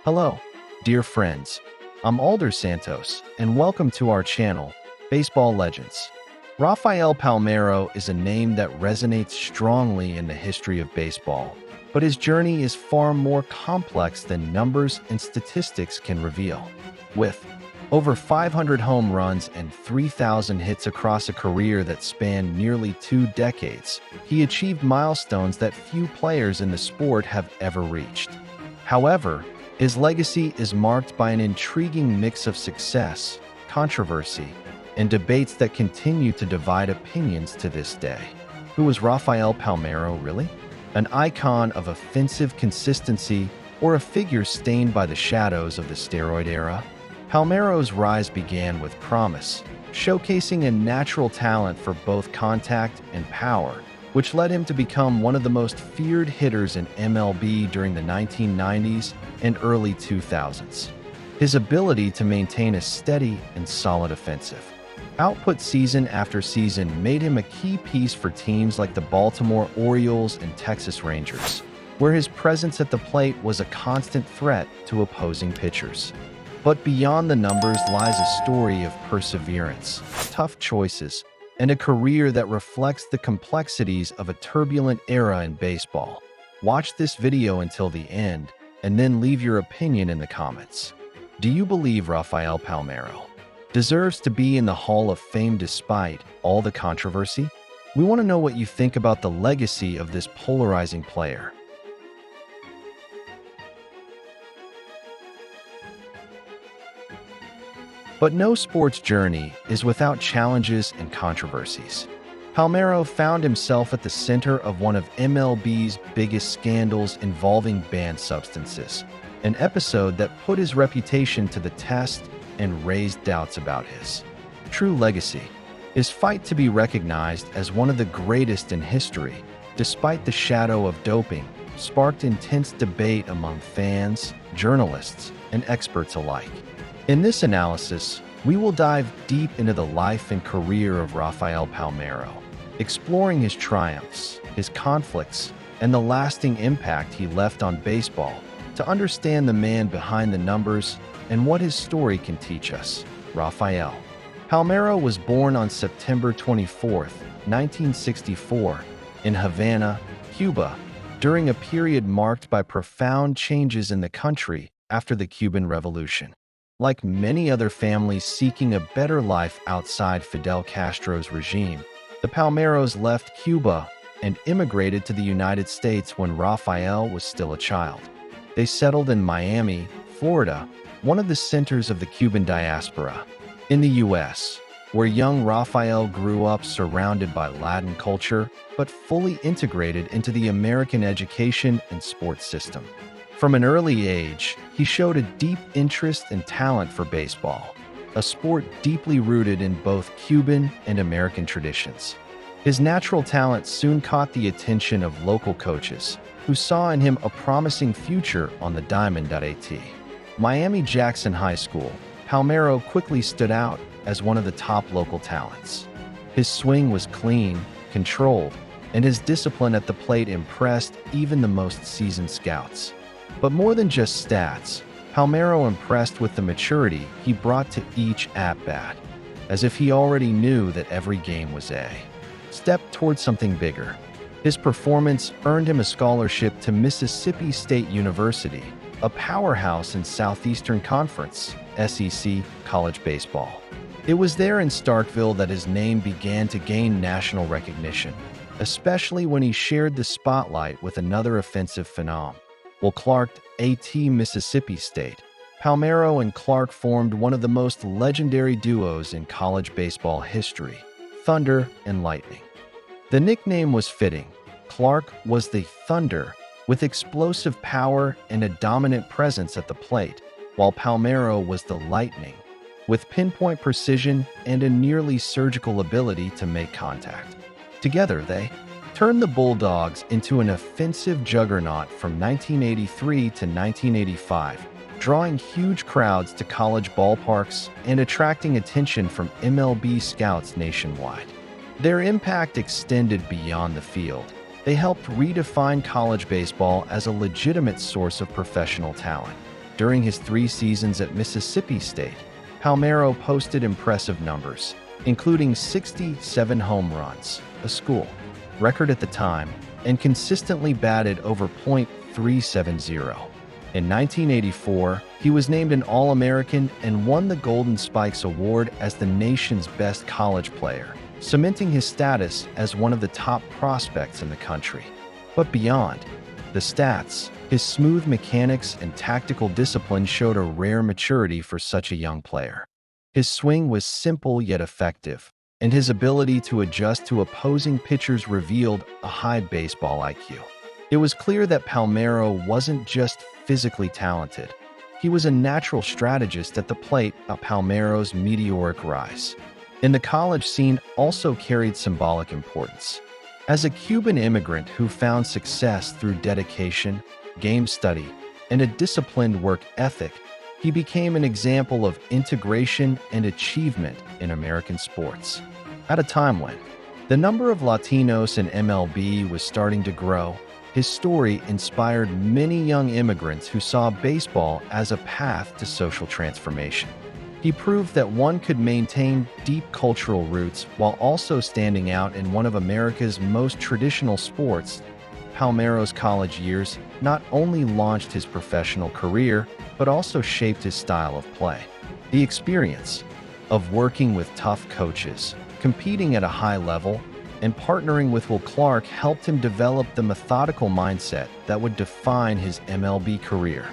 Hello, dear friends. I'm Alder Santos, and welcome to our channel, Baseball Legends. Rafael Palmeiro is a name that resonates strongly in the history of baseball, but his journey is far more complex than numbers and statistics can reveal. With over 500 home runs and 3,000 hits across a career that spanned nearly 2 decades, he achieved milestones that few players in the sport have ever reached. However, his legacy is marked by an intriguing mix of success, controversy, and debates that continue to divide opinions to this day. Who was Rafael Palmeiro really? An icon of offensive consistency or a figure stained by the shadows of the steroid era? Palmeiro's rise began with promise, showcasing a natural talent for both contact and power, which led him to become one of the most feared hitters in MLB during the 1990s and early 2000s. His ability to maintain a steady and solid offensive output season after season made him a key piece for teams like the Baltimore Orioles and Texas Rangers, where his presence at the plate was a constant threat to opposing pitchers. But beyond the numbers lies a story of perseverance, tough choices, and a career that reflects the complexities of a turbulent era in baseball. Watch this video until the end, and then leave your opinion in the comments. Do you believe Rafael Palmeiro deserves to be in the Hall of Fame despite all the controversy? We want to know what you think about the legacy of this polarizing player. But no sports journey is without challenges and controversies. Palmeiro found himself at the center of one of MLB's biggest scandals involving banned substances, an episode that put his reputation to the test and raised doubts about his true legacy. His fight to be recognized as one of the greatest in history, despite the shadow of doping, sparked intense debate among fans, journalists, and experts alike. In this analysis, we will dive deep into the life and career of Rafael Palmeiro, exploring his triumphs, his conflicts, and the lasting impact he left on baseball to understand the man behind the numbers and what his story can teach us. Rafael Palmeiro was born on September 24, 1964, in Havana, Cuba, during a period marked by profound changes in the country after the Cuban Revolution. Like many other families seeking a better life outside Fidel Castro's regime, the Palmeiros left Cuba and immigrated to the United States when Rafael was still a child. They settled in Miami, Florida, one of the centers of the Cuban diaspora. In the U.S., where young Rafael grew up surrounded by Latin culture, but fully integrated into the American education and sports system. From an early age, he showed a deep interest and talent for baseball, a sport deeply rooted in both Cuban and American traditions. His natural talent soon caught the attention of local coaches, who saw in him a promising future on the diamond.at. Miami-Jackson High School, Palmeiro quickly stood out as one of the top local talents. His swing was clean, controlled, and his discipline at the plate impressed even the most seasoned scouts. But more than just stats, Palmeiro impressed with the maturity he brought to each at-bat, as if he already knew that every game was a step towards something bigger. His performance earned him a scholarship to Mississippi State University, a powerhouse in Southeastern Conference, SEC, college baseball. It was there in Starkville that his name began to gain national recognition, especially when he shared the spotlight with another offensive phenom. While Clark at Mississippi State, Palmeiro and Clark formed one of the most legendary duos in college baseball history, Thunder and Lightning. The nickname was fitting. Clark was the Thunder, with explosive power and a dominant presence at the plate, while Palmeiro was the Lightning, with pinpoint precision and a nearly surgical ability to make contact. Together, they turned the Bulldogs into an offensive juggernaut from 1983 to 1985, drawing huge crowds to college ballparks and attracting attention from MLB scouts nationwide. Their impact extended beyond the field. They helped redefine college baseball as a legitimate source of professional talent. During his 3 seasons at Mississippi State, Palmeiro posted impressive numbers, including 67 home runs, a school record at the time, and consistently batted over .370. In 1984, he was named an All-American and won the Golden Spikes Award as the nation's best college player, cementing his status as one of the top prospects in the country. But beyond the stats, his smooth mechanics and tactical discipline showed a rare maturity for such a young player. His swing was simple yet effective, and his ability to adjust to opposing pitchers revealed a high baseball IQ. It was clear that Palmeiro wasn't just physically talented. He was a natural strategist at the plate. Palmeiro's meteoric rise in the college scene also carried symbolic importance. As a Cuban immigrant who found success through dedication, game study, and a disciplined work ethic, he became an example of integration and achievement in American sports. At a time when the number of Latinos in MLB was starting to grow, his story inspired many young immigrants who saw baseball as a path to social transformation. He proved that one could maintain deep cultural roots while also standing out in one of America's most traditional sports. Palmeiro's college years not only launched his professional career, but also shaped his style of play. The experience of working with tough coaches, competing at a high level, and partnering with Will Clark helped him develop the methodical mindset that would define his MLB career.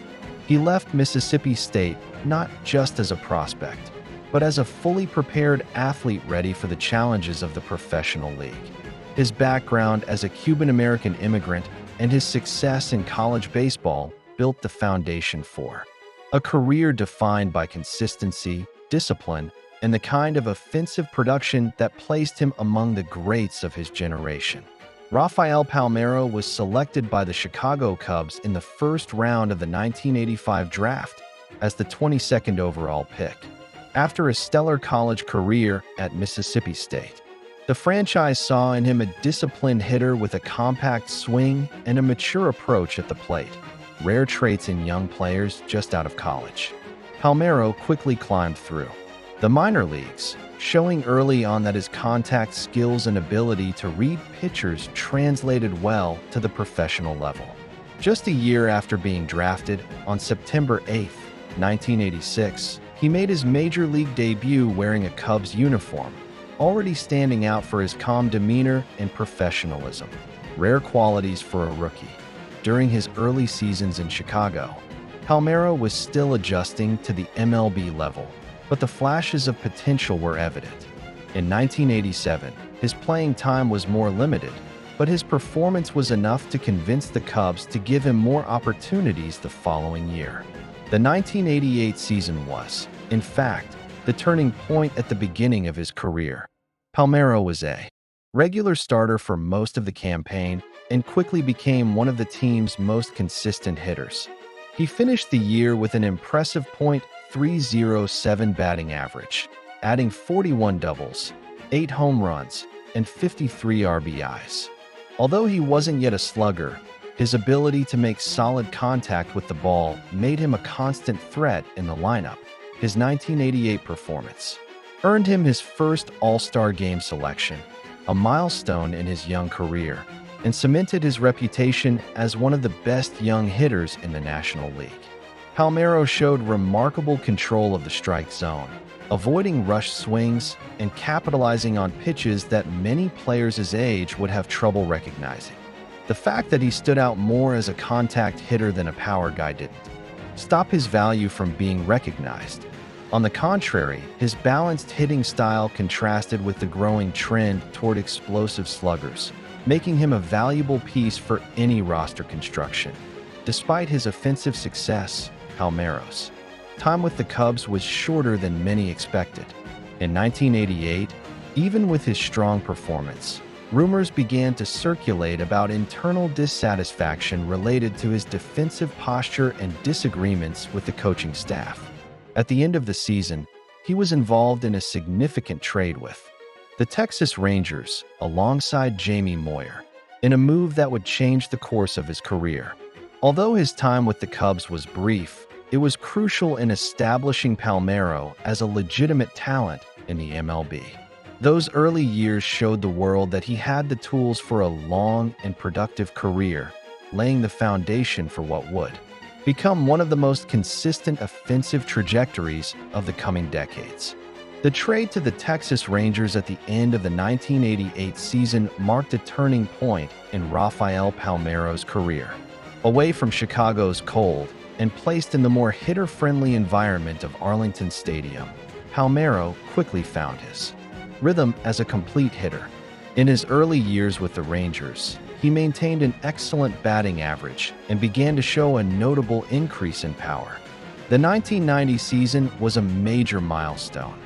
He left Mississippi State not just as a prospect, but as a fully prepared athlete ready for the challenges of the professional league. His background as a Cuban-American immigrant and his success in college baseball built the foundation for a career defined by consistency, discipline, and the kind of offensive production that placed him among the greats of his generation. Rafael Palmeiro was selected by the Chicago Cubs in the first round of the 1985 draft as the 22nd overall pick. After a stellar college career at Mississippi State, the franchise saw in him a disciplined hitter with a compact swing and a mature approach at the plate, rare traits in young players just out of college. Palmeiro quickly climbed through the minor leagues, showing early on that his contact skills and ability to read pitchers translated well to the professional level. Just a year after being drafted, on September 8, 1986, he made his major league debut wearing a Cubs uniform, already standing out for his calm demeanor and professionalism, rare qualities for a rookie. During his early seasons in Chicago, Palmeiro was still adjusting to the MLB level, but the flashes of potential were evident. In 1987, his playing time was more limited, but his performance was enough to convince the Cubs to give him more opportunities the following year. The 1988 season was, in fact, the turning point at the beginning of his career. Palmeiro was a regular starter for most of the campaign and quickly became one of the team's most consistent hitters. He finished the year with an impressive .307 batting average, adding 41 doubles, 8 home runs, and 53 RBIs. Although he wasn't yet a slugger, his ability to make solid contact with the ball made him a constant threat in the lineup. His 1988 performance earned him his first All-Star Game selection, a milestone in his young career, and cemented his reputation as one of the best young hitters in the National League. Palmeiro showed remarkable control of the strike zone, avoiding rush swings and capitalizing on pitches that many players his age would have trouble recognizing. The fact that he stood out more as a contact hitter than a power guy didn't stop his value from being recognized. On the contrary, his balanced hitting style contrasted with the growing trend toward explosive sluggers, making him a valuable piece for any roster construction. Despite his offensive success, Palmeiro's time with the Cubs was shorter than many expected. In 1988, even with his strong performance, rumors began to circulate about internal dissatisfaction related to his defensive posture and disagreements with the coaching staff. At the end of the season, he was involved in a significant trade with the Texas Rangers alongside Jamie Moyer, in a move that would change the course of his career. Although his time with the Cubs was brief, It was crucial in establishing Palmeiro as a legitimate talent in the MLB. Those early years showed the world that he had the tools for a long and productive career, laying the foundation for what would become one of the most consistent offensive trajectories of the coming decades. The trade to the Texas Rangers at the end of the 1988 season marked a turning point in Rafael Palmeiro's career. Away from Chicago's cold and placed in the more hitter-friendly environment of Arlington Stadium, Palmeiro quickly found his rhythm as a complete hitter. In his early years with the Rangers, he maintained an excellent batting average and began to show a notable increase in power. The 1990 season was a major milestone.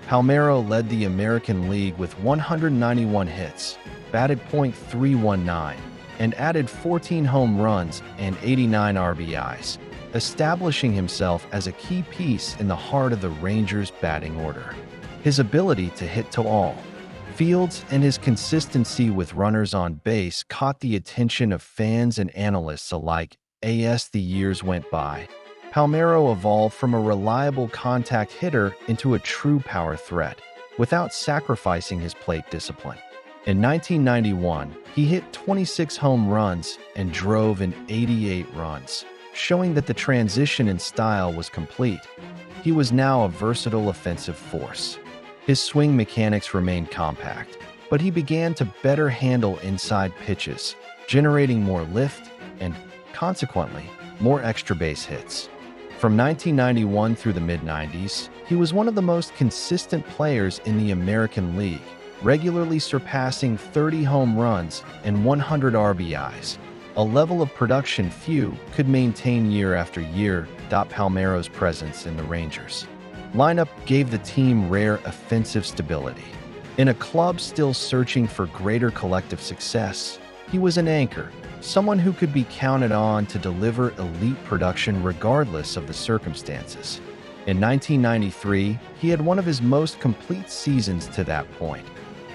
Palmeiro led the American League with 191 hits, batted .319, and added 14 home runs and 89 RBIs, establishing himself as a key piece in the heart of the Rangers' batting order. His ability to hit to all fields and his consistency with runners on base caught the attention of fans and analysts alike. As the years went by, Palmeiro evolved from a reliable contact hitter into a true power threat, without sacrificing his plate discipline. In 1991, he hit 26 home runs and drove in 88 runs, showing that the transition in style was complete. He was now a versatile offensive force. His swing mechanics remained compact, but he began to better handle inside pitches, generating more lift and, consequently, more extra base hits. From 1991 through the mid-90s, he was one of the most consistent players in the American League, regularly surpassing 30 home runs and 100 RBIs, a level of production few could maintain year after year. Palmeiro's presence in the Rangers lineup gave the team rare offensive stability. In a club still searching for greater collective success, he was an anchor, someone who could be counted on to deliver elite production regardless of the circumstances. In 1993, he had one of his most complete seasons to that point.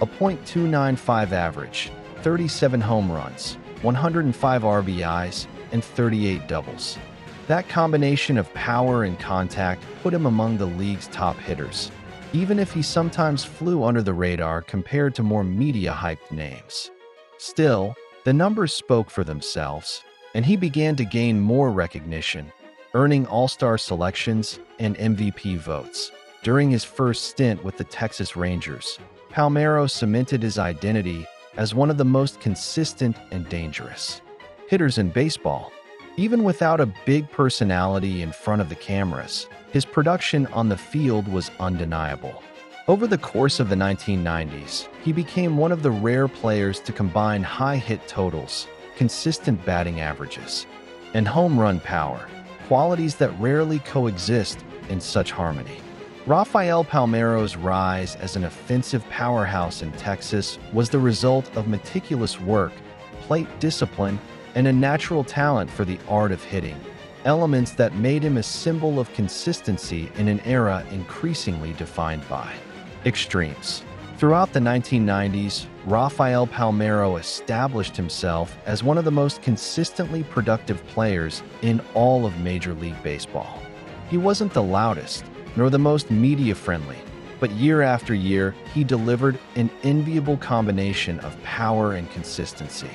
A .295 average, 37 home runs, 105 RBIs, and 38 doubles. That combination of power and contact put him among the league's top hitters, even if he sometimes flew under the radar compared to more media-hyped names. Still, the numbers spoke for themselves, and he began to gain more recognition, earning All-Star selections and MVP votes. During his first stint with the Texas Rangers, Palmeiro cemented his identity as one of the most consistent and dangerous hitters in baseball. Even without a big personality in front of the cameras, his production on the field was undeniable. Over the course of the 1990s, he became one of the rare players to combine high hit totals, consistent batting averages, and home run power, qualities that rarely coexist in such harmony. Rafael Palmeiro's rise as an offensive powerhouse in Texas was the result of meticulous work, plate discipline, and a natural talent for the art of hitting, elements that made him a symbol of consistency in an era increasingly defined by extremes. Throughout the 1990s, Rafael Palmeiro established himself as one of the most consistently productive players in all of Major League Baseball. He wasn't the loudest, nor the most media-friendly, but year after year, he delivered an enviable combination of power and consistency.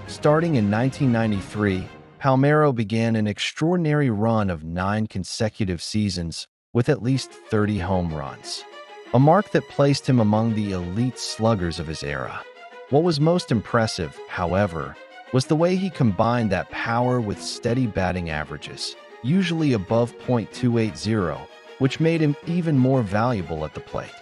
Starting in 1993, Palmeiro began an extraordinary run of 9 consecutive seasons with at least 30 home runs, a mark that placed him among the elite sluggers of his era. What was most impressive, however, was the way he combined that power with steady batting averages, usually above .280, which made him even more valuable at the plate.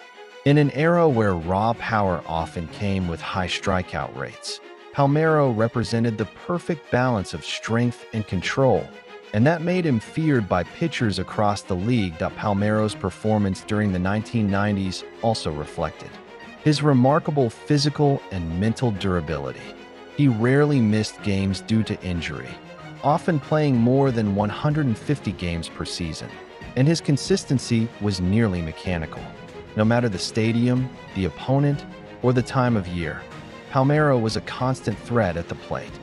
In an era where raw power often came with high strikeout rates, Palmeiro represented the perfect balance of strength and control, and that made him feared by pitchers across the league. Palmeiro's performance during the 1990s also reflected his remarkable physical and mental durability. He rarely missed games due to injury, often playing more than 150 games per season, and his consistency was nearly mechanical. No matter the stadium, the opponent, or the time of year, Palmeiro was a constant threat at the plate.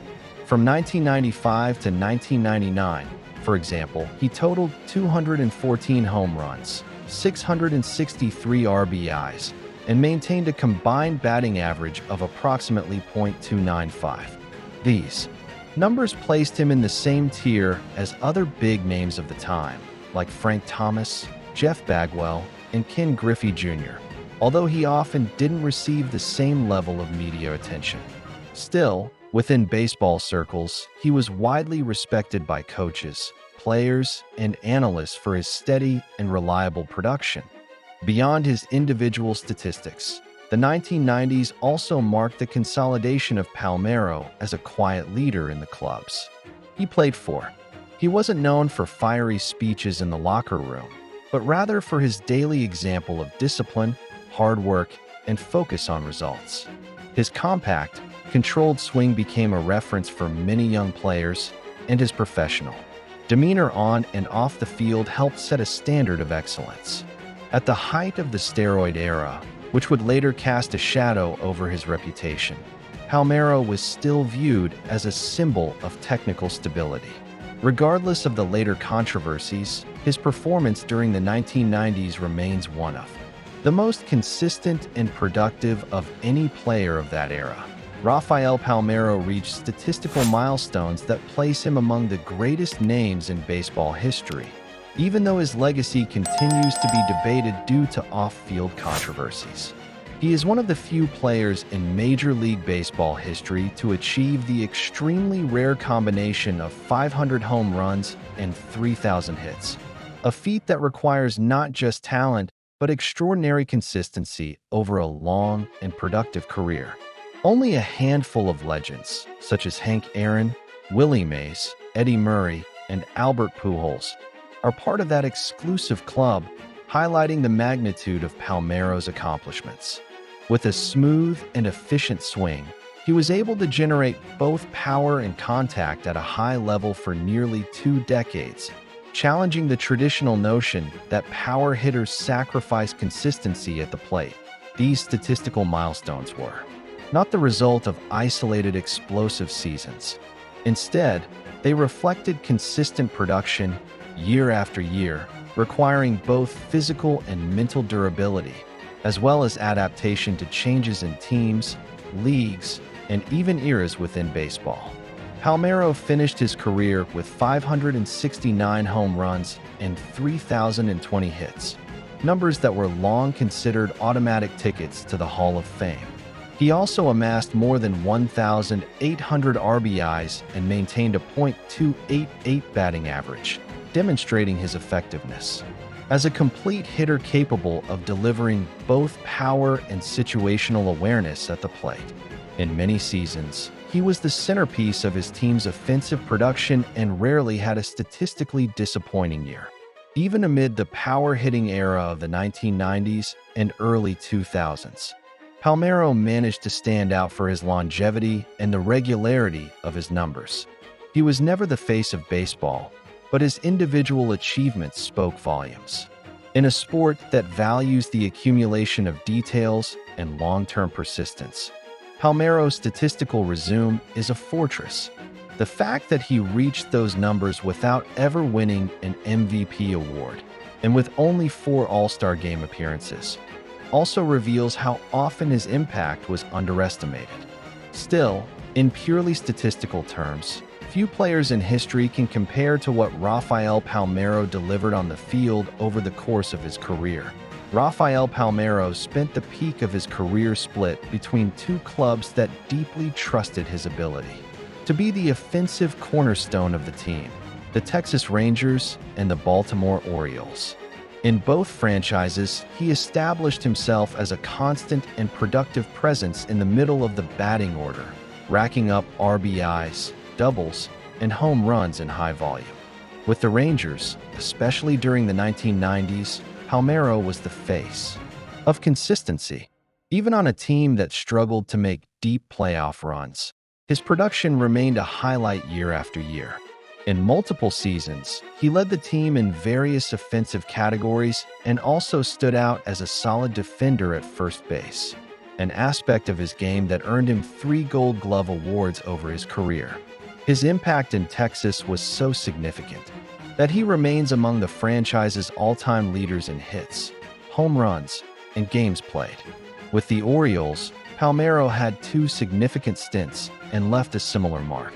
From 1995 to 1999, for example, he totaled 214 home runs, 663 RBIs, and maintained a combined batting average of approximately .295. These numbers placed him in the same tier as other big names of the time, like Frank Thomas, Jeff Bagwell, and Ken Griffey Jr., although he often didn't receive the same level of media attention. Still, within baseball circles, he was widely respected by coaches, players, and analysts for his steady and reliable production. Beyond his individual statistics, the 1990s also marked the consolidation of Palmeiro as a quiet leader in the clubs he played for. He wasn't known for fiery speeches in the locker room, but rather for his daily example of discipline, hard work, and focus on results. His compact, controlled swing became a reference for many young players, and his professional demeanor on and off the field helped set a standard of excellence. At the height of the steroid era, which would later cast a shadow over his reputation, Palmeiro was still viewed as a symbol of technical stability. Regardless of the later controversies, his performance during the 1990s remains one of the most consistent and productive of any player of that era. Rafael Palmeiro reached statistical milestones that place him among the greatest names in baseball history, even though his legacy continues to be debated due to off-field controversies. He is one of the few players in Major League Baseball history to achieve the extremely rare combination of 500 home runs and 3,000 hits, a feat that requires not just talent, but extraordinary consistency over a long and productive career. Only a handful of legends, such as Hank Aaron, Willie Mays, Eddie Murray, and Albert Pujols, are part of that exclusive club, highlighting the magnitude of Palmeiro's accomplishments. With a smooth and efficient swing, he was able to generate both power and contact at a high level for nearly 2 decades, challenging the traditional notion that power hitters sacrifice consistency at the plate. These statistical milestones were not the result of isolated explosive seasons. Instead, they reflected consistent production year after year, requiring both physical and mental durability, as well as adaptation to changes in teams, leagues, and even eras within baseball. Palmeiro finished his career with 569 home runs and 3,020 hits, numbers that were long considered automatic tickets to the Hall of Fame. He also amassed more than 1,800 RBIs and maintained a .288 batting average, demonstrating his effectiveness as a complete hitter capable of delivering both power and situational awareness at the plate. In many seasons, he was the centerpiece of his team's offensive production and rarely had a statistically disappointing year. Even amid the power-hitting era of the 1990s and early 2000s, Palmeiro managed to stand out for his longevity and the regularity of his numbers. He was never the face of baseball, but his individual achievements spoke volumes. In a sport that values the accumulation of details and long-term persistence, Palmeiro's statistical resume is a fortress. The fact that he reached those numbers without ever winning an MVP award, and with only 4 All-Star Game appearances, also reveals how often his impact was underestimated. Still, in purely statistical terms, few players in history can compare to what Rafael Palmeiro delivered on the field over the course of his career. Rafael Palmeiro spent the peak of his career split between 2 clubs that deeply trusted his ability to be the offensive cornerstone of the team, the Texas Rangers and the Baltimore Orioles. In both franchises, he established himself as a constant and productive presence in the middle of the batting order, racking up RBIs, doubles, and home runs in high volume. With the Rangers, especially during the 1990s, Palmeiro was the face of consistency. Even on a team that struggled to make deep playoff runs, his production remained a highlight year after year. In multiple seasons, he led the team in various offensive categories and also stood out as a solid defender at first base, an aspect of his game that earned him 3 Gold Glove awards over his career. His impact in Texas was so significant that he remains among the franchise's all-time leaders in hits, home runs, and games played. With the Orioles, Palmeiro had 2 significant stints and left a similar mark.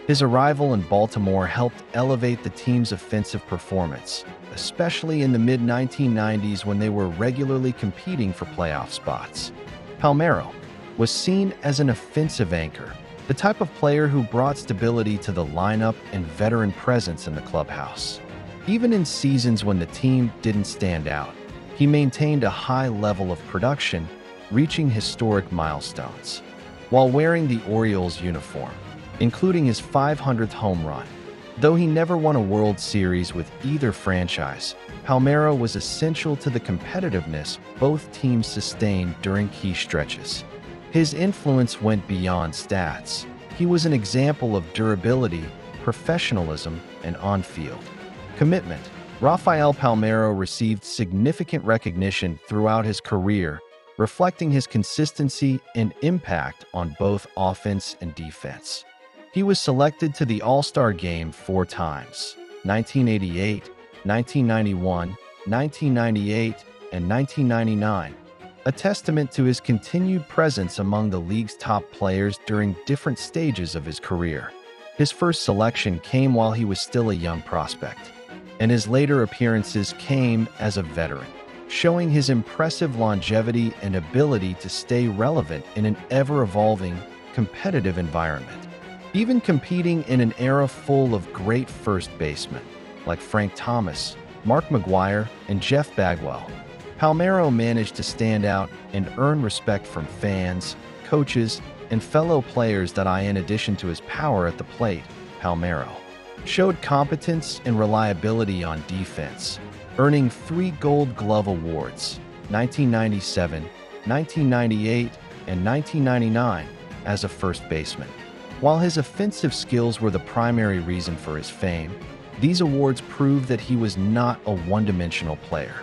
His arrival in Baltimore helped elevate the team's offensive performance, especially in the mid-1990s when they were regularly competing for playoff spots. Palmeiro was seen as an offensive anchor, the type of player who brought stability to the lineup and veteran presence in the clubhouse. Even in seasons when the team didn't stand out, he maintained a high level of production, reaching historic milestones. While wearing the Orioles uniform, including his 500th home run. Though he never won a World Series with either franchise, Palmeiro was essential to the competitiveness both teams sustained during key stretches. His influence went beyond stats. He was an example of durability, professionalism, and on-field commitment. Rafael Palmeiro received significant recognition throughout his career, reflecting his consistency and impact on both offense and defense. He was selected to the All-Star Game 4 times, 1988, 1991, 1998, and 1999, a testament to his continued presence among the league's top players during different stages of his career. His first selection came while he was still a young prospect, and his later appearances came as a veteran, showing his impressive longevity and ability to stay relevant in an ever-evolving, competitive environment. Even competing in an era full of great first basemen like Frank Thomas, Mark McGwire, and Jeff Bagwell, Palmeiro managed to stand out and earn respect from fans, coaches, and fellow players that, in addition to his power at the plate, Palmeiro showed competence and reliability on defense, earning 3 Gold Glove awards, 1997, 1998, and 1999, as a first baseman. While his offensive skills were the primary reason for his fame, these awards prove that he was not a one-dimensional player.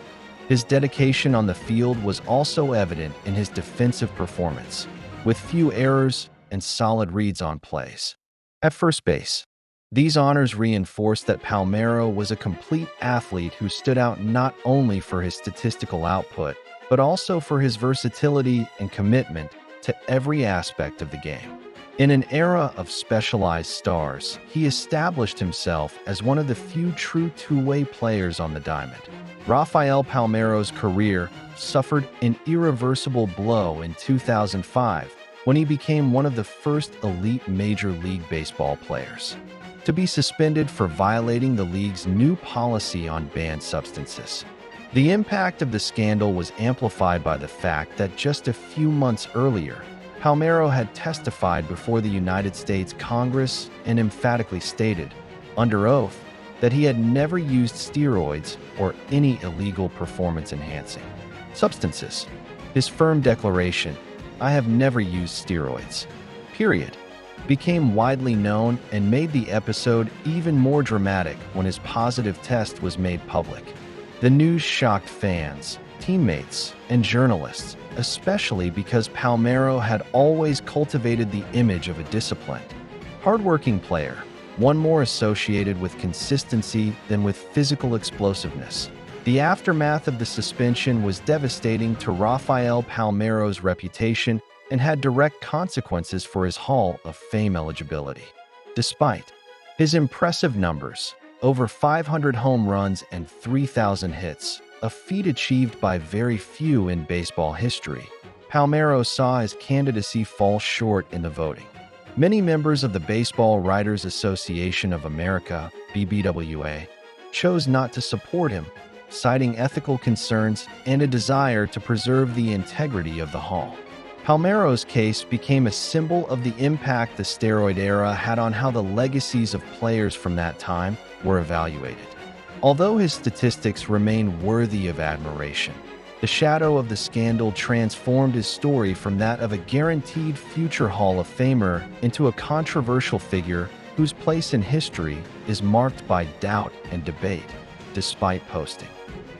His dedication on the field was also evident in his defensive performance, with few errors and solid reads on plays. At first base, these honors reinforce that Palmeiro was a complete athlete who stood out not only for his statistical output, but also for his versatility and commitment to every aspect of the game. In an era of specialized stars, he established himself as one of the few true two-way players on the diamond. Rafael Palmeiro's career suffered an irreversible blow in 2005 when he became one of the first elite Major League Baseball players to be suspended for violating the league's new policy on banned substances. The impact of the scandal was amplified by the fact that just a few months earlier, Palmeiro had testified before the United States Congress and emphatically stated, under oath, that he had never used steroids or any illegal performance-enhancing substances. His firm declaration, "I have never used steroids," period, became widely known and made the episode even more dramatic when his positive test was made public. The news shocked fans, teammates, and journalists, especially because Palmeiro had always cultivated the image of a disciplined, hardworking player, one more associated with consistency than with physical explosiveness. The aftermath of the suspension was devastating to Rafael Palmeiro's reputation and had direct consequences for his Hall of Fame eligibility. Despite his impressive numbers, over 500 home runs and 3,000 hits, a feat achieved by very few in baseball history, Palmeiro saw his candidacy fall short in the voting. Many members of the Baseball Writers Association of America, BBWA, chose not to support him, citing ethical concerns and a desire to preserve the integrity of the Hall. Palmeiro's case became a symbol of the impact the steroid era had on how the legacies of players from that time were evaluated. Although his statistics remain worthy of admiration, the shadow of the scandal transformed his story from that of a guaranteed future Hall of Famer into a controversial figure whose place in history is marked by doubt and debate, despite posting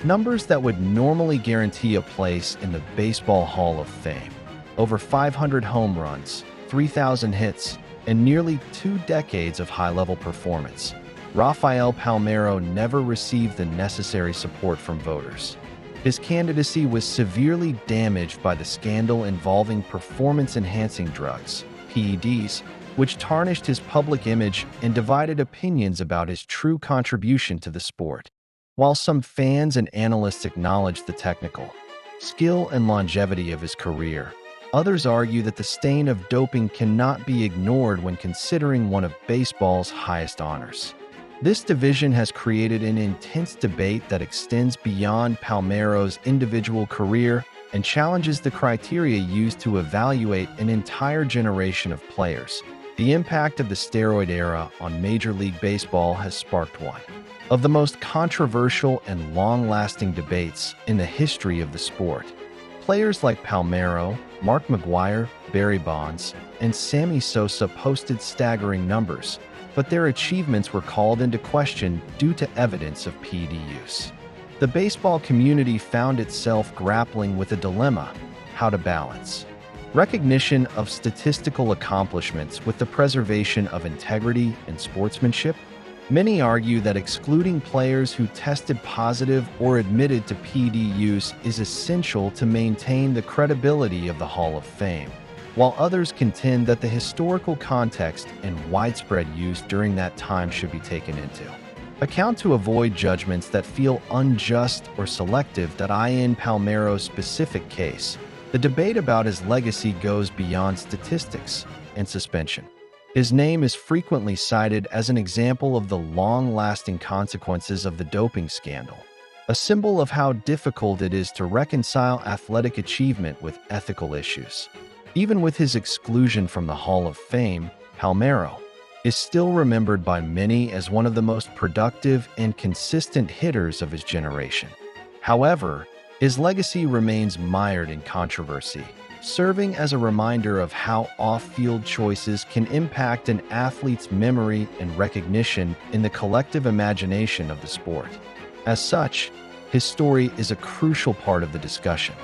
numbers that would normally guarantee a place in the Baseball Hall of Fame. Over 500 home runs, 3,000 hits, and nearly 2 decades of high-level performance, Rafael Palmeiro never received the necessary support from voters. His candidacy was severely damaged by the scandal involving performance-enhancing drugs, PEDs, which tarnished his public image and divided opinions about his true contribution to the sport. While some fans and analysts acknowledged the technical skill and longevity of his career, others argue that the stain of doping cannot be ignored when considering one of baseball's highest honors. This division has created an intense debate that extends beyond Palmeiro's individual career and challenges the criteria used to evaluate an entire generation of players. The impact of the steroid era on Major League Baseball has sparked one of the most controversial and long-lasting debates in the history of the sport. Players like Palmeiro, Mark McGwire, Barry Bonds, and Sammy Sosa posted staggering numbers, but their achievements were called into question due to evidence of PED use. The baseball community found itself grappling with a dilemma: how to balance recognition of statistical accomplishments with the preservation of integrity and sportsmanship. Many argue that excluding players who tested positive or admitted to PED use is essential to maintain the credibility of the Hall of Fame, while others contend that the historical context and widespread use during that time should be taken into account to avoid judgments that feel unjust or selective. In Palmeiro's specific case, the debate about his legacy goes beyond statistics and suspension. His name is frequently cited as an example of the long-lasting consequences of the doping scandal, a symbol of how difficult it is to reconcile athletic achievement with ethical issues. Even with his exclusion from the Hall of Fame, Palmeiro is still remembered by many as one of the most productive and consistent hitters of his generation. However, his legacy remains mired in controversy, serving as a reminder of how off-field choices can impact an athlete's memory and recognition in the collective imagination of the sport. As such, his story is a crucial part of the discussion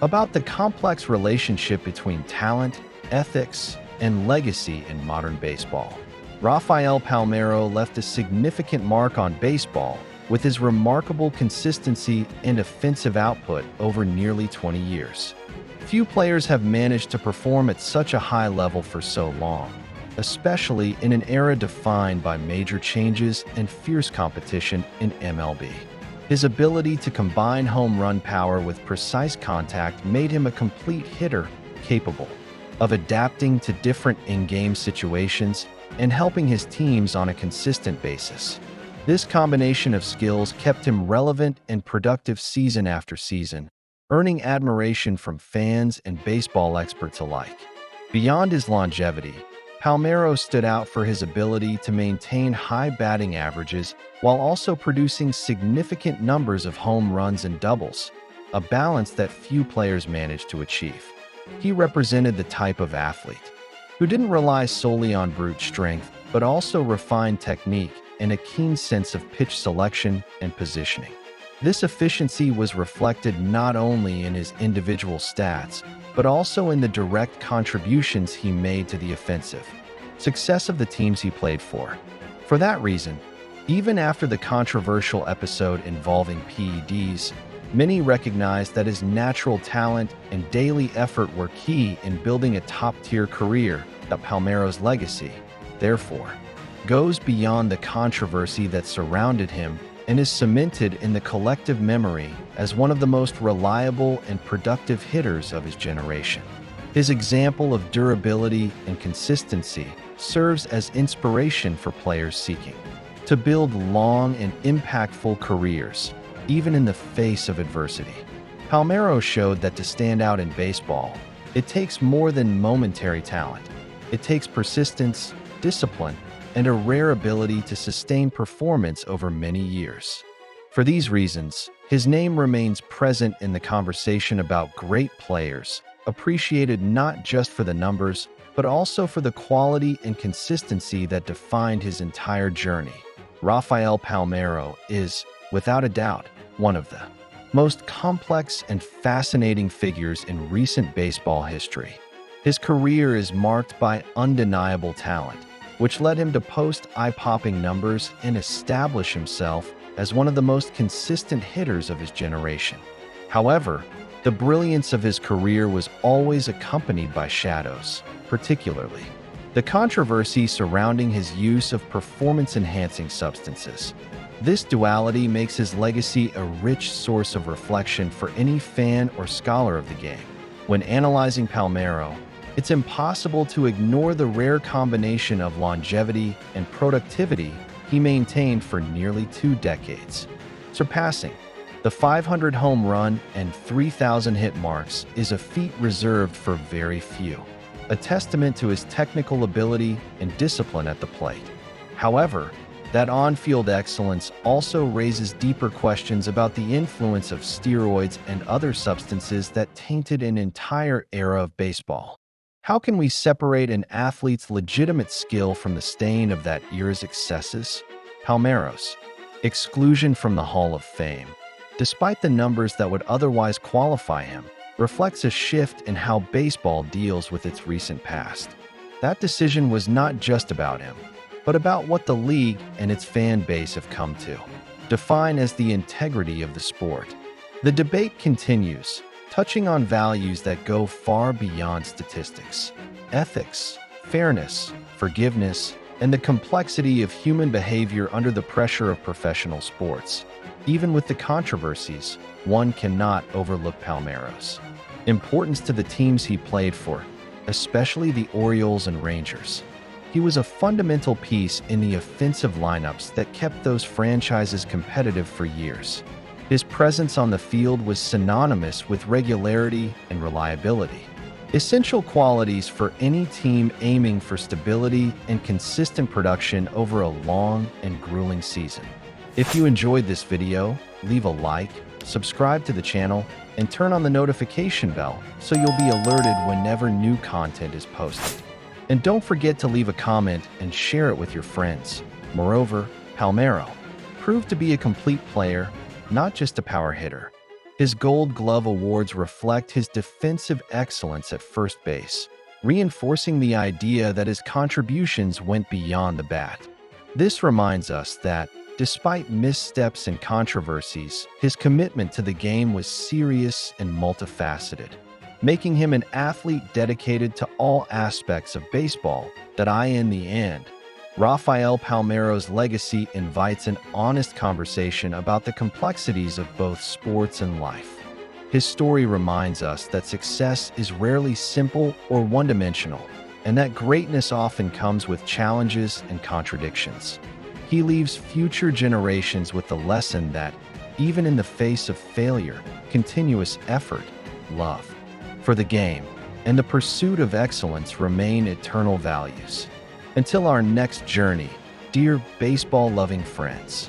about the complex relationship between talent, ethics, and legacy in modern baseball. Rafael Palmeiro left a significant mark on baseball with his remarkable consistency and offensive output over nearly 20 years. Few players have managed to perform at such a high level for so long, especially in an era defined by major changes and fierce competition in MLB. His ability to combine home run power with precise contact made him a complete hitter capable of adapting to different in-game situations and helping his teams on a consistent basis. This combination of skills kept him relevant and productive season after season, earning admiration from fans and baseball experts alike. Beyond his longevity, Palmeiro stood out for his ability to maintain high batting averages while also producing significant numbers of home runs and doubles, a balance that few players managed to achieve. He represented the type of athlete who didn't rely solely on brute strength, but also refined technique and a keen sense of pitch selection and positioning. This efficiency was reflected not only in his individual stats, but also in the direct contributions he made to the offensive success of the teams he played for. For that reason, even after the controversial episode involving PEDs, many recognized that his natural talent and daily effort were key in building a top-tier career. That Palmeiro's legacy, therefore, goes beyond the controversy that surrounded him and is cemented in the collective memory as one of the most reliable and productive hitters of his generation. His example of durability and consistency serves as inspiration for players seeking to build long and impactful careers, even in the face of adversity. Palmeiro showed that to stand out in baseball, it takes more than momentary talent. It takes persistence, discipline, and a rare ability to sustain performance over many years. For these reasons, his name remains present in the conversation about great players, appreciated not just for the numbers, but also for the quality and consistency that defined his entire journey. Rafael Palmeiro is, without a doubt, one of the most complex and fascinating figures in recent baseball history. His career is marked by undeniable talent, which led him to post eye-popping numbers and establish himself as one of the most consistent hitters of his generation. However, the brilliance of his career was always accompanied by shadows, particularly the controversy surrounding his use of performance-enhancing substances. This duality makes his legacy a rich source of reflection for any fan or scholar of the game. When analyzing Palmeiro, it's impossible to ignore the rare combination of longevity and productivity he maintained for nearly 2 decades. Surpassing the 500 home run and 3,000 hit marks is a feat reserved for very few, a testament to his technical ability and discipline at the plate. However, that on-field excellence also raises deeper questions about the influence of steroids and other substances that tainted an entire era of baseball. How can we separate an athlete's legitimate skill from the stain of that era's excesses? Palmeiro's exclusion from the Hall of Fame, despite the numbers that would otherwise qualify him, reflects a shift in how baseball deals with its recent past. That decision was not just about him, but about what the league and its fan base have come to define as the integrity of the sport. The debate continues, touching on values that go far beyond statistics: ethics, fairness, forgiveness, and the complexity of human behavior under the pressure of professional sports. Even with the controversies, one cannot overlook Palmeiro's importance to the teams he played for, especially the Orioles and Rangers. He was a fundamental piece in the offensive lineups that kept those franchises competitive for years. His presence on the field was synonymous with regularity and reliability, essential qualities for any team aiming for stability and consistent production over a long and grueling season. If you enjoyed this video, leave a like, subscribe to the channel, and turn on the notification bell so you'll be alerted whenever new content is posted. And don't forget to leave a comment and share it with your friends. Moreover, Palmeiro proved to be a complete player, not just a power hitter. His Gold Glove awards reflect his defensive excellence at first base, reinforcing the idea that his contributions went beyond the bat. This reminds us that, despite missteps and controversies, his commitment to the game was serious and multifaceted, making him an athlete dedicated to all aspects of baseball that in the end, Rafael Palmeiro's legacy invites an honest conversation about the complexities of both sports and life. His story reminds us that success is rarely simple or one-dimensional, and that greatness often comes with challenges and contradictions. He leaves future generations with the lesson that, even in the face of failure, continuous effort, love for the game, and the pursuit of excellence remain eternal values. Until our next journey, dear baseball-loving friends.